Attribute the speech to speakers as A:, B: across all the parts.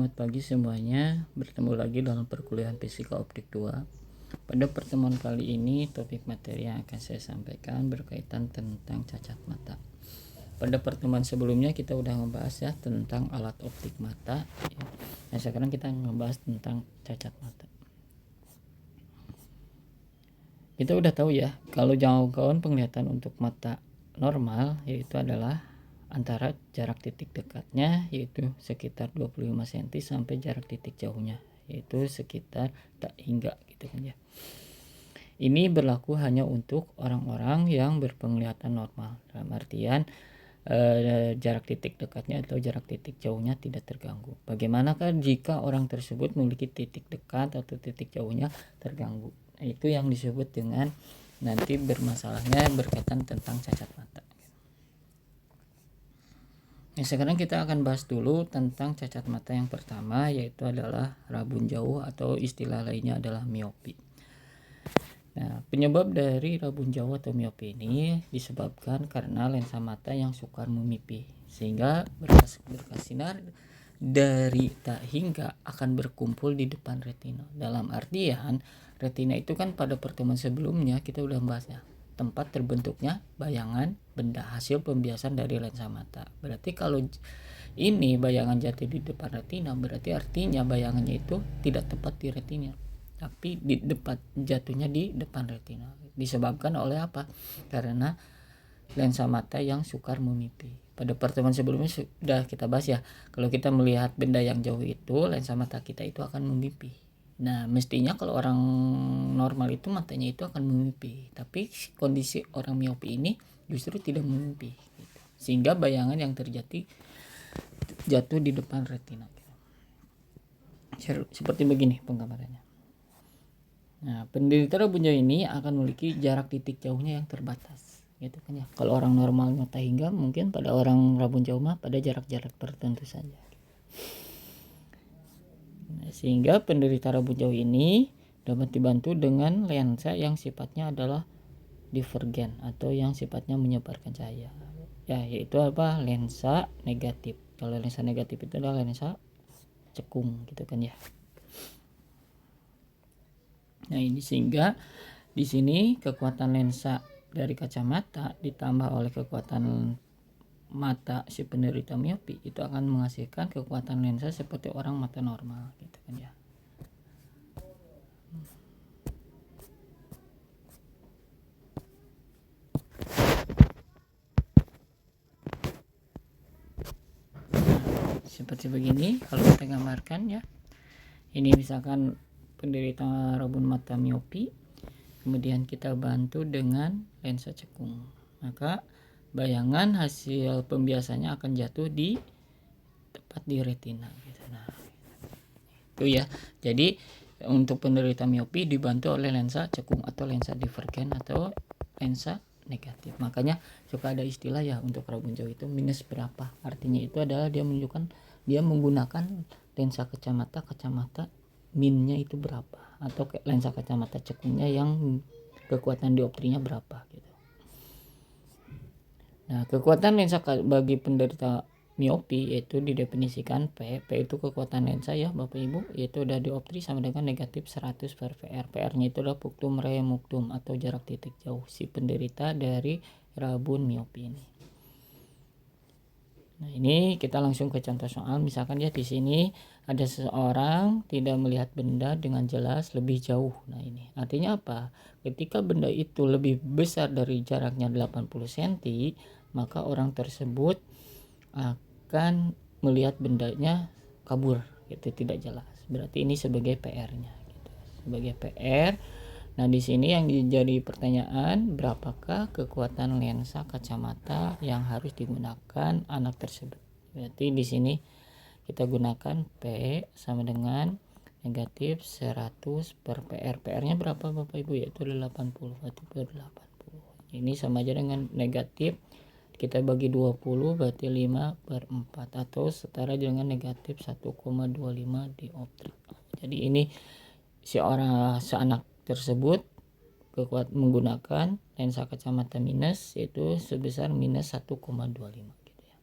A: Selamat pagi semuanya, bertemu lagi dalam perkuliahan Fisika Optik 2. Pada pertemuan kali ini, topik materi yang akan saya sampaikan berkaitan tentang cacat mata. Pada pertemuan sebelumnya kita udah membahas ya tentang alat optik mata. Nah, sekarang kita membahas tentang cacat mata. Kita udah tahu ya, kalau jangkauan penglihatan untuk mata normal yaitu adalah antara jarak titik dekatnya yaitu sekitar 25 cm sampai jarak titik jauhnya yaitu sekitar tak hingga gitu kan ya. Ini berlaku hanya untuk orang-orang yang berpenglihatan normal, dalam artian jarak titik dekatnya atau jarak titik jauhnya tidak terganggu. Bagaimanakah jika orang tersebut memiliki titik dekat atau titik jauhnya terganggu? Itu yang disebut dengan nanti bermasalahnya berkaitan tentang cacat mata. Nah, sekarang kita akan bahas dulu tentang cacat mata yang pertama, yaitu adalah rabun jauh atau istilah lainnya adalah miopi. Nah, penyebab dari rabun jauh atau miopi ini disebabkan karena lensa mata yang sukar memipih, sehingga berkas sinar dari tak hingga akan berkumpul di depan retina. Dalam artian, retina itu kan pada pertemuan sebelumnya kita udah bahasnya, tempat terbentuknya bayangan benda hasil pembiasan dari lensa mata. Berarti kalau ini bayangan jatuh di depan retina, berarti artinya bayangannya itu tidak tepat di retina, tapi di depan, jatuhnya di depan retina. Disebabkan oleh apa? Karena lensa mata yang sukar memipih. Pada pertemuan sebelumnya sudah kita bahas ya, kalau kita melihat benda yang jauh itu lensa mata kita itu akan memipih. Nah, mestinya kalau orang normal itu matanya itu akan memipih, tapi kondisi orang miopi ini justru tidak memipih gitu. Sehingga bayangan yang terjadi jatuh di depan retina. Seperti begini penggambarannya. Nah, penderita rabun jauh ini akan memiliki jarak titik jauhnya yang terbatas, gitu kan ya. Kalau orang normalnya tak hingga, mungkin pada orang rabun jauh mah pada jarak-jarak tertentu saja. Nah, sehingga penderita rabun jauh ini dapat dibantu dengan lensa yang sifatnya adalah divergen atau yang sifatnya menyebarkan cahaya. Ya, yaitu apa? Lensa negatif. Kalau lensa negatif itu adalah lensa cekung, gitu kan ya. Nah, ini sehingga di sini kekuatan lensa dari kacamata ditambah oleh kekuatan mata si penderita miopi itu akan menghasilkan kekuatan lensa seperti orang mata normal, gitu kan ya. Seperti begini kalau kita gambarkan ya. Ini misalkan penderita rabun mata miopi, kemudian kita bantu dengan lensa cekung, maka bayangan hasil pembiasannya akan jatuh di tepat di retina gitu. Nah, itu ya. Jadi untuk penderita miopi dibantu oleh lensa cekung atau lensa divergen atau lensa negatif. Makanya suka ada istilah ya untuk rabun jauh itu minus berapa. Artinya itu adalah dia menunjukkan dia menggunakan lensa kacamata minnya itu berapa, atau lensa kacamata cekungnya yang kekuatan dioptrinya berapa gitu. Nah, kekuatan lensa bagi penderita miopi yaitu didefinisikan P itu kekuatan lensa ya Bapak Ibu, yaitu ada dioptri sama dengan negatif 100 per PR. PR-nya itu adalah punctum remunctum atau jarak titik jauh si penderita dari rabun miopi ini. Nah, ini kita langsung ke contoh soal. Misalkan ya di sini ada seseorang tidak melihat benda dengan jelas lebih jauh. Nah, ini artinya apa? Ketika benda itu lebih besar dari jaraknya 80 cm, maka orang tersebut akan melihat bendanya kabur, itu tidak jelas. Berarti ini sebagai PR-nya gitu. Sebagai PR. Nah, di sini yang jadi pertanyaan, berapakah kekuatan lensa kacamata yang harus digunakan anak tersebut? Berarti di sini kita gunakan P sama dengan negatif 100 per PR. PR-nya berapa Bapak Ibu? Yaitu 80. Berarti per 80. Ini sama aja dengan negatif, kita bagi 20 berarti 5 per 4 atau setara dengan negatif 1,25 dioptri. Jadi ini seanak tersebut menggunakan lensa kacamata minus yaitu sebesar minus 1,25 gitu ya.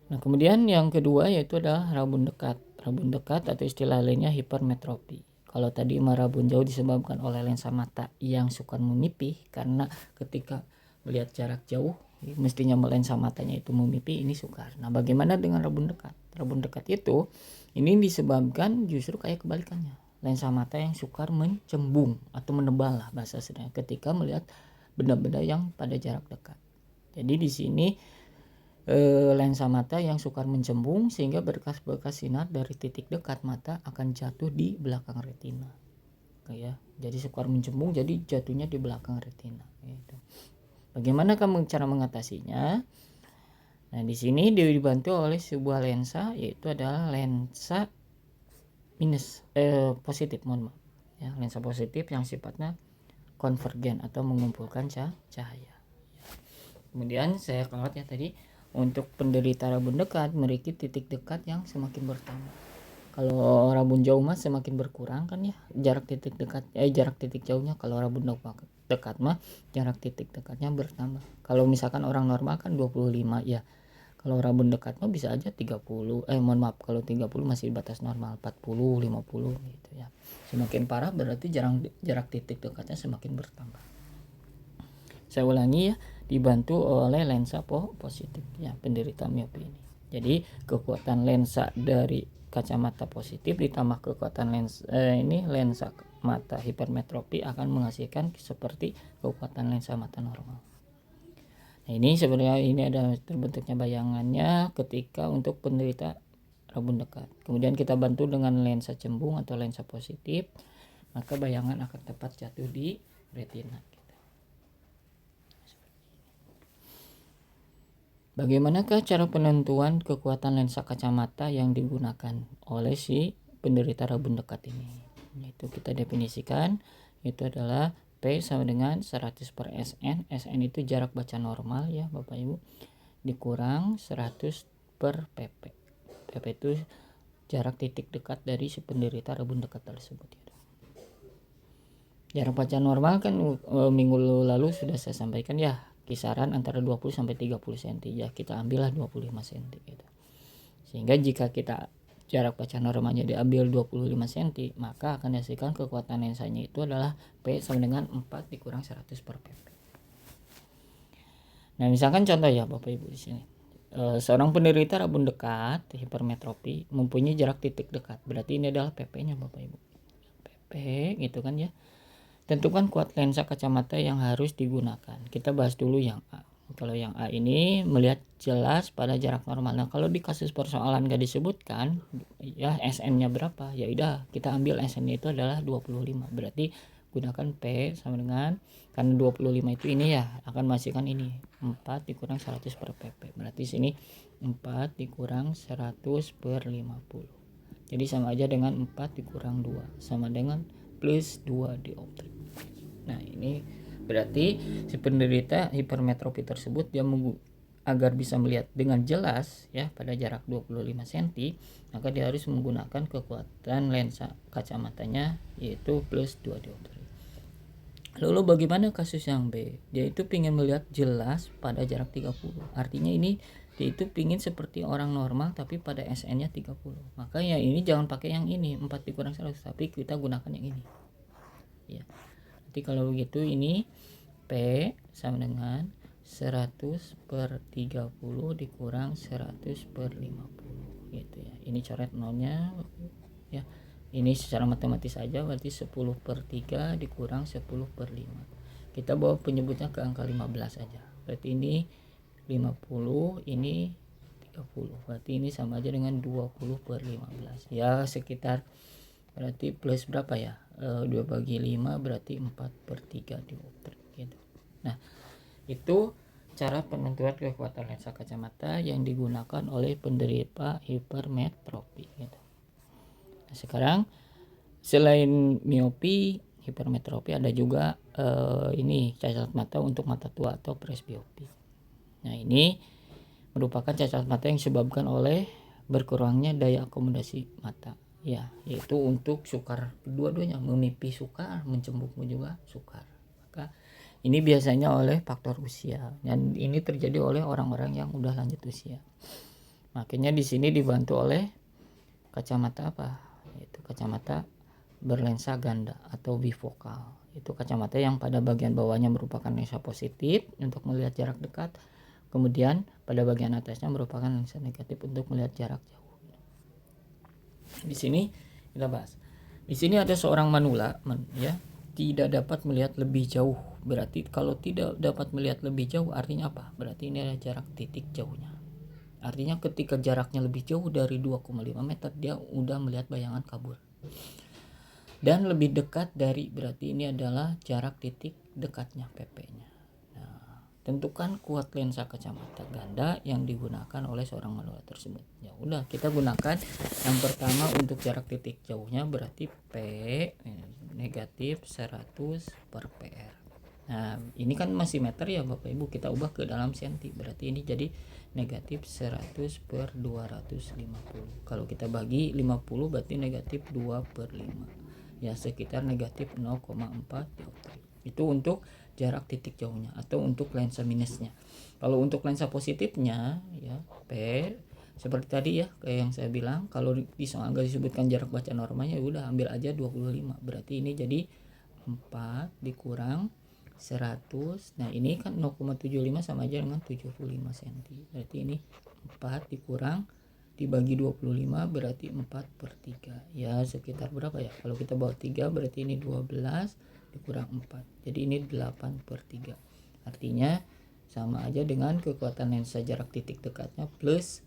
A: Nah, kemudian yang kedua yaitu adalah rabun dekat. Rabun dekat atau istilah lainnya hipermetropi. Kalau tadi rabun jauh disebabkan oleh lensa mata yang sukar memipih, karena ketika melihat jarak jauh mestinya lensa matanya itu memipih, ini sukar. Nah, bagaimana dengan rabun dekat? Rabun dekat itu ini disebabkan justru kayak kebalikannya. Lensa mata yang sukar mencembung atau menebal lah bahasa sederhana ketika melihat benda-benda yang pada jarak dekat. Jadi di sini lensa mata yang sukar mencembung sehingga berkas-berkas sinar dari titik dekat mata akan jatuh di belakang retina. Ya, jadi sukar mencembung jadi jatuhnya di belakang retina. Gitu. Bagaimana kamu cara mengatasinya? Nah, di sini dibantu oleh sebuah lensa, yaitu adalah lensa positif, mohon maaf. Ya, lensa positif yang sifatnya konvergen atau mengumpulkan cahaya. Kemudian saya kawat ya tadi, untuk penderita rabun dekat memiliki titik dekat yang semakin bertambah. Kalau rabun jauh mah semakin berkurang kan ya jarak titik dekat, jarak titik jauhnya. Kalau rabun dekat mah jarak titik dekatnya bertambah. Kalau misalkan orang normal kan 25 ya. Kalau rabun dekat mah bisa aja 30, mohon maaf, kalau 30 masih batas normal, 40, 50 gitu ya. Semakin parah berarti jarak titik dekatnya semakin bertambah. Saya ulangi ya, dibantu oleh lensa positif ya penderita miopi ini. Jadi kekuatan lensa dari kacamata positif ditambah kekuatan lensa mata hipermetropi akan menghasilkan seperti kekuatan lensa mata normal. Nah, ini sebenarnya ini ada terbentuknya bayangannya ketika untuk penderita rabun dekat. Kemudian kita bantu dengan lensa cembung atau lensa positif, maka bayangan akan tepat jatuh di retina. Bagaimanakah cara penentuan kekuatan lensa kacamata yang digunakan oleh si penderita rabun dekat ini? Itu kita definisikan, itu adalah P sama dengan 100 per SN. SN itu jarak baca normal ya Bapak Ibu, dikurang 100 per PP. PP itu jarak titik dekat dari si penderita rabun dekat tersebut. Jarak baca normal kan minggu lalu sudah saya sampaikan ya, kisaran antara 20 sampai 30 cm ya, kita ambillah 25 cm gitu. Sehingga jika kita jarak baca normalnya diambil 25 cm, maka akan dihasilkan kekuatan lensanya itu adalah P sama dengan 4 dikurang 100 per PP. Nah, misalkan contoh ya Bapak Ibu di sini. Seorang penderita rabun dekat hipermetropi mempunyai jarak titik dekat. Berarti ini adalah PP-nya Bapak Ibu. PP gitu kan ya. Tentukan kuat lensa kacamata yang harus digunakan. Kita bahas dulu yang A. Kalau yang A ini melihat jelas pada jarak normal. Nah, kalau di kasus persoalan gak disebutkan ya SN-nya berapa, ya udah kita ambil SN-nya itu adalah 25. Berarti gunakan P sama dengan, karena 25 itu ini ya akan menghasilkan ini 4 dikurang 100 per PP. Berarti sini 4 dikurang 100 per 50. Jadi sama aja dengan 4 dikurang 2 sama dengan plus 2 dioptrik. Nah, ini berarti si penderita hipermetropi tersebut dia agar bisa melihat dengan jelas ya pada jarak 25 cm, maka dia harus menggunakan kekuatan lensa kacamatanya yaitu plus 2 dioptri. Lalu bagaimana kasus yang B? Dia itu ingin melihat jelas pada jarak 30. Artinya ini dia itu ingin seperti orang normal tapi pada SN-nya 30. Maka ya ini jangan pakai yang ini 4 dikurang 100, tapi kita gunakan yang ini. Ya. Jadi kalau begitu ini P sama dengan 100 per 30 dikurang 100 per 50 gitu ya. Ini coret nolnya ya. Ini secara matematis saja berarti 10 per 3 dikurang 10 per 5. Kita bawa penyebutnya ke angka 15 saja. Berarti ini 50, ini 30. Berarti ini sama aja dengan 20 per 15. Ya sekitar berarti plus berapa ya? 2 bagi 5 berarti 4 per 3 dioptrik gitu. Nah, itu cara penentuan kekuatan lensa kacamata yang digunakan oleh penderita hipermetropi gitu. Nah, sekarang selain miopi, hipermetropi ada juga ini cacat mata untuk mata tua atau presbiopi. Nah, ini merupakan cacat mata yang disebabkan oleh berkurangnya daya akomodasi mata. Ya, yaitu untuk sukar, dua-duanya memipih sukar, mencembung juga sukar. Maka ini biasanya oleh faktor usia dan ini terjadi oleh orang-orang yang udah lanjut usia. Makanya di sini dibantu oleh kacamata apa? Itu kacamata berlensa ganda atau bifokal. Itu kacamata yang pada bagian bawahnya merupakan lensa positif untuk melihat jarak dekat, kemudian pada bagian atasnya merupakan lensa negatif untuk melihat jarak jauh. Di sini kita bahas. Di sini ada seorang manula ya, tidak dapat melihat lebih jauh. Berarti kalau tidak dapat melihat lebih jauh artinya apa? Berarti ini adalah jarak titik jauhnya. Artinya ketika jaraknya lebih jauh dari 2,5 meter dia udah melihat bayangan kabur. Dan lebih dekat dari, berarti ini adalah jarak titik dekatnya PP-nya. Nah, tentukan kuat lensa kacamata ganda yang digunakan oleh seorang manula tersebut. Ya udah, kita gunakan yang pertama untuk jarak titik jauhnya berarti P negatif 100 per PR. Nah, ini kan masih meter ya Bapak Ibu, kita ubah ke dalam senti. Berarti ini jadi negatif 100 per 250. Kalau kita bagi 50 berarti negatif 2 per 5. Ya sekitar negatif 0,4 dioptri. Itu untuk jarak titik jauhnya atau untuk lensa minusnya. Kalau untuk lensa positifnya ya P seperti tadi ya kayak yang saya bilang, kalau di soal nggak disebutkan jarak baca normalnya udah ambil aja 25. Berarti ini jadi 4 dikurang 100. Nah ini kan 0,75 sama aja dengan 75 cm. Berarti ini 4 dikurang dibagi 25 berarti 4 per 3. Ya sekitar berapa ya? Kalau kita bawa 3 berarti ini 12 dikurang 4. Jadi ini 8 per 3. Artinya sama aja dengan kekuatan lensa jarak titik dekatnya plus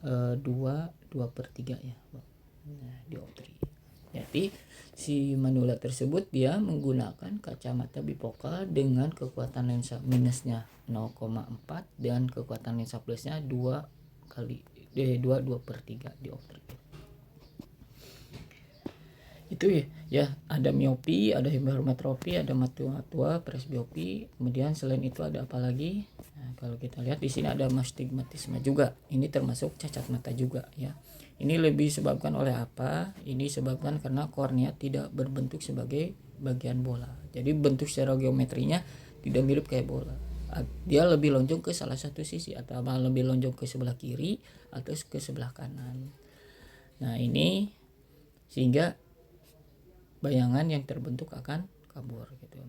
A: 2 per 3 ya. Nah, dioptri. Jadi si manula tersebut dia menggunakan kacamata bifokal dengan kekuatan lensa minusnya 0,4 dan kekuatan lensa plusnya 2 per 3 dioptri. Itu ya ada miopi, ada hipermetropi, ada mata tua, presbiopi. Kemudian selain itu ada apa lagi? Nah, kalau kita lihat di sini ada astigmatisme juga. Ini termasuk cacat mata juga ya. Ini lebih disebabkan oleh apa? Ini disebabkan karena kornea tidak berbentuk sebagai bagian bola. Jadi bentuk secara geometrinya tidak mirip kayak bola. Dia lebih lonjong ke salah satu sisi atau lebih lonjong ke sebelah kiri atau ke sebelah kanan. Nah ini sehingga bayangan yang terbentuk akan kabur gitu.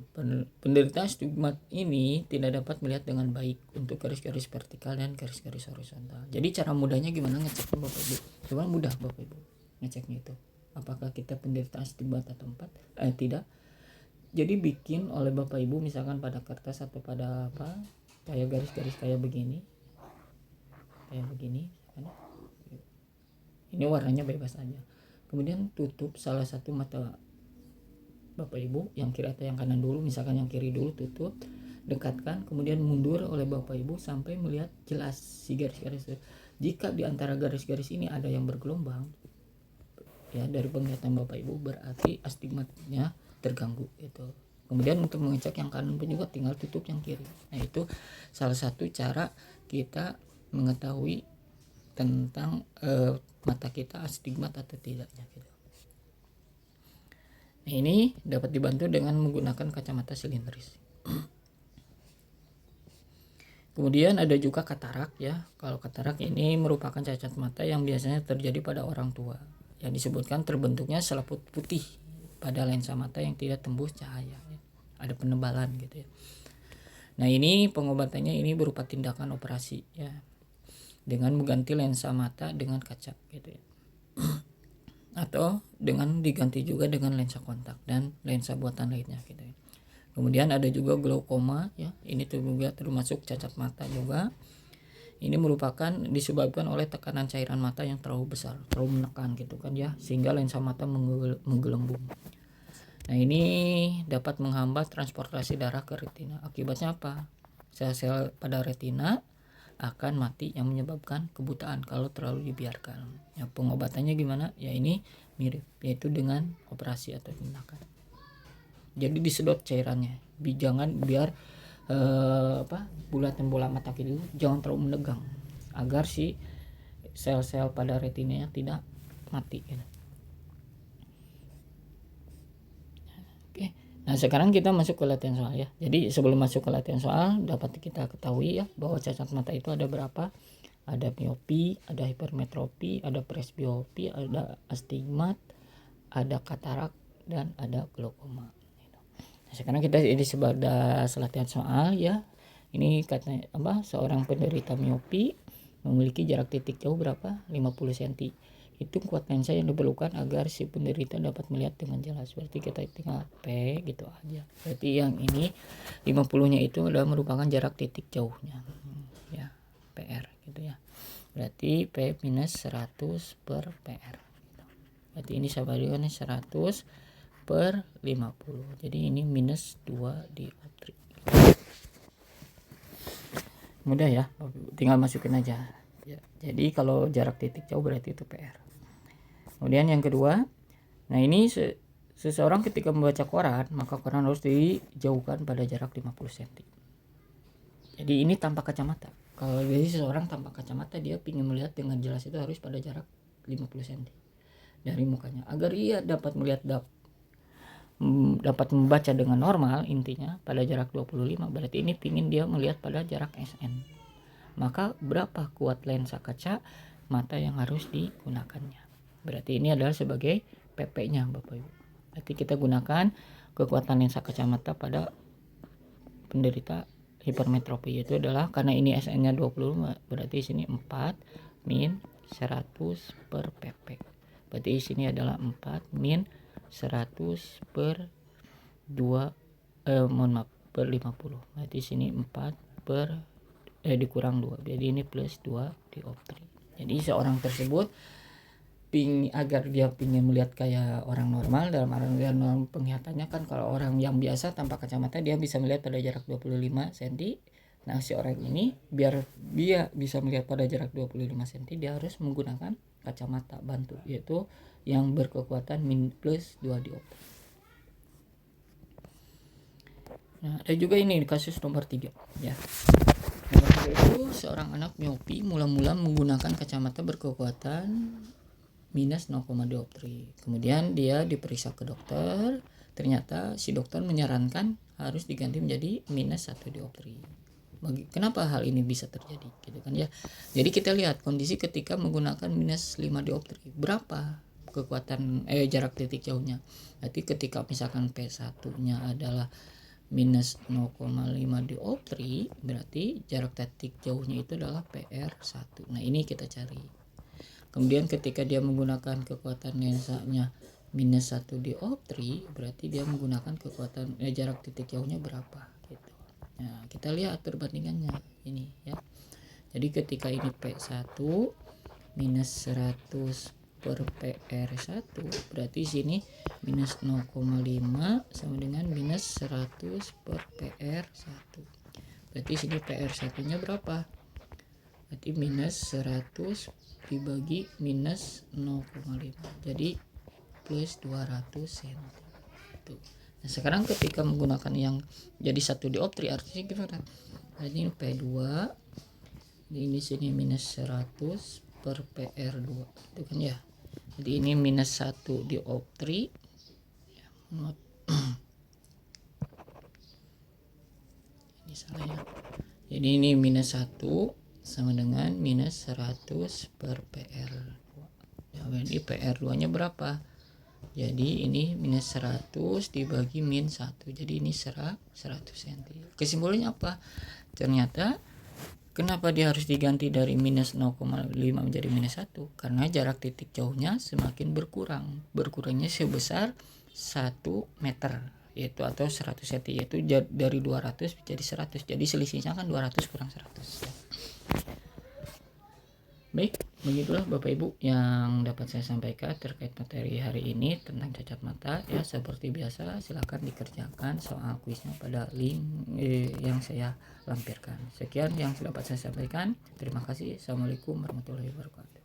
A: Penderita astigmat ini tidak dapat melihat dengan baik untuk garis-garis vertikal dan garis-garis horizontal. Jadi cara mudahnya gimana ngeceknya Bapak Ibu? Coba mudah Bapak Ibu ngeceknya itu. Apakah kita penderita astigmat atau tidak? Jadi bikin oleh Bapak Ibu misalkan pada kertas atau pada apa kayak garis-garis kayak begini ini warnanya bebas aja. Kemudian tutup salah satu mata Bapak Ibu, yang kiri atau yang kanan dulu, misalkan yang kiri dulu tutup, dekatkan, kemudian mundur oleh Bapak Ibu sampai melihat jelas si garis-garis. Jika di antara garis-garis ini ada yang bergelombang ya dari penglihatan Bapak Ibu berarti astigmatnya terganggu gitu. Kemudian untuk mengecek yang kanan pun juga tinggal tutup yang kiri. Nah itu salah satu cara kita mengetahui tentang mata kita astigmat atau tidaknya gitu. Nah ini dapat dibantu dengan menggunakan kacamata silindris. Kemudian ada juga katarak ya. Kalau katarak ini merupakan cacat mata yang biasanya terjadi pada orang tua. Yang disebutkan terbentuknya selaput putih pada lensa mata yang tidak tembus cahaya. Ada penebalan gitu ya. Nah ini pengobatannya ini berupa tindakan operasi ya. Dengan mengganti lensa mata dengan kaca gitu ya. Atau dengan diganti juga dengan lensa kontak dan lensa buatan lainnya gitu ya. Kemudian ada juga glaukoma ya. Ini juga termasuk cacat mata juga. Ini merupakan disebabkan oleh tekanan cairan mata yang terlalu besar, terlalu menekan gitu kan ya, sehingga lensa mata menggelembung. Nah ini dapat menghambat transportasi darah ke retina. Akibatnya apa? Sel-sel pada retina akan mati yang menyebabkan kebutaan kalau terlalu dibiarkan. Ya, pengobatannya gimana? Ya ini mirip, yaitu dengan operasi atau tindakan. Jadi disedot cairannya. Jangan biar bulatan bola mata itu jangan terlalu menegang agar si sel-sel pada retinanya tidak mati gitu. Oke. Nah sekarang kita masuk ke latihan soal ya. Jadi sebelum masuk ke latihan soal dapat kita ketahui ya bahwa cacat mata itu ada berapa. ada miopi, ada hipermetropi, ada presbiopi, ada astigmat, ada katarak, dan ada glaukoma. Nah, sekarang kita ini sebatas latihan soal ya. Ini katanya seorang penderita miopi memiliki jarak titik jauh berapa? 50 cm. Hitung kuat lensa yang diperlukan agar si penderita dapat melihat dengan jelas. Berarti kita tinggal P gitu aja. Berarti yang ini 50-nya itu adalah merupakan jarak titik jauhnya. Ya, PR gitu ya. Berarti P minus 100 per PR. Berarti ini sama dengan 100 per 50. Jadi ini minus 2 dioptri. Mudah ya, tinggal masukin aja. Ya, jadi kalau jarak titik jauh berarti itu PR. Kemudian yang kedua, nah ini seseorang ketika membaca koran, maka koran harus dijauhkan pada jarak 50 cm. Jadi ini tanpa kacamata. Kalau jadi seseorang tanpa kacamata, dia ingin melihat dengan jelas itu harus pada jarak 50 cm dari mukanya agar ia dapat melihat dapat membaca dengan normal. Intinya pada jarak 25, berarti ini pingin dia melihat pada jarak SN. Maka berapa kuat lensa kaca mata yang harus digunakannya? Berarti ini adalah sebagai PP-nya Bapak Ibu. Berarti kita gunakan kekuatan lensa kacamata pada penderita hipermetropi, yaitu adalah karena ini SN-nya 20, berarti sini 4 min 100 per PP. Berarti sini adalah 4 min 100 per 2 per 50. Berarti sini 4 per dikurang 2. Jadi ini plus 2 dioptri. Jadi seorang tersebut agar dia ingin melihat kayak orang normal, dalam artian normal penglihatannya kan kalau orang yang biasa tanpa kacamata dia bisa melihat pada jarak 25 cm. Nah, si orang ini biar dia bisa melihat pada jarak 25 cm, dia harus menggunakan kacamata bantu, yaitu yang berkekuatan plus 2 dioptri. Nah, ada juga ini kasus nomor 3 ya. Nomor 3 itu seorang anak miopi mula-mula menggunakan kacamata berkekuatan minus 0, dioptri. Kemudian dia diperiksa ke dokter, ternyata si dokter menyarankan harus diganti menjadi minus 1 dioptri. Kenapa hal ini bisa terjadi gitu kan ya. Jadi kita lihat kondisi ketika menggunakan minus 5 dioptri, berapa kekuatan jarak titik jauhnya. Berarti ketika misalkan P1-nya adalah minus 0,5 dioptri, berarti jarak titik jauhnya itu adalah PR1. Nah, ini kita cari. Kemudian ketika dia menggunakan kekuatan lensanya minus 1 dioptri, berarti dia menggunakan kekuatan jarak titik jauhnya berapa gitu. Nah, kita lihat perbandingannya ini ya. Jadi ketika ini P1 minus 100 per PR1, berarti sini minus 0,5 sama dengan minus 100 per PR1. Berarti sini PR1 nya berapa? Berarti minus 100 dibagi minus 0,5, jadi plus 200 cm. Nah, sekarang ketika menggunakan yang jadi 1 dioptri artinya gimana? Nah, ini P2, ini sini minus 100 per PR2 itu kan ya. Jadi ini minus 1 dioptri ini salah ya. Jadi ini minus 1 sama dengan minus 100 per PR2. Ya, jadi PR2 nya berapa? Jadi ini minus 100 dibagi min 1, jadi ini 100 cm. Kesimpulannya apa? Ternyata kenapa dia harus diganti dari minus 0,5 menjadi minus 1? Karena jarak titik jauhnya semakin berkurang. Berkurangnya sebesar 1 meter, yaitu atau 100 cm, yaitu dari 200 menjadi 100. Jadi selisihnya kan 200 kurang 100. Baik, begitulah Bapak Ibu yang dapat saya sampaikan terkait materi hari ini tentang cacat mata ya. Seperti biasa silakan dikerjakan soal kuisnya pada link yang saya lampirkan. Sekian yang dapat saya sampaikan. Terima kasih. Assalamualaikum warahmatullahi wabarakatuh.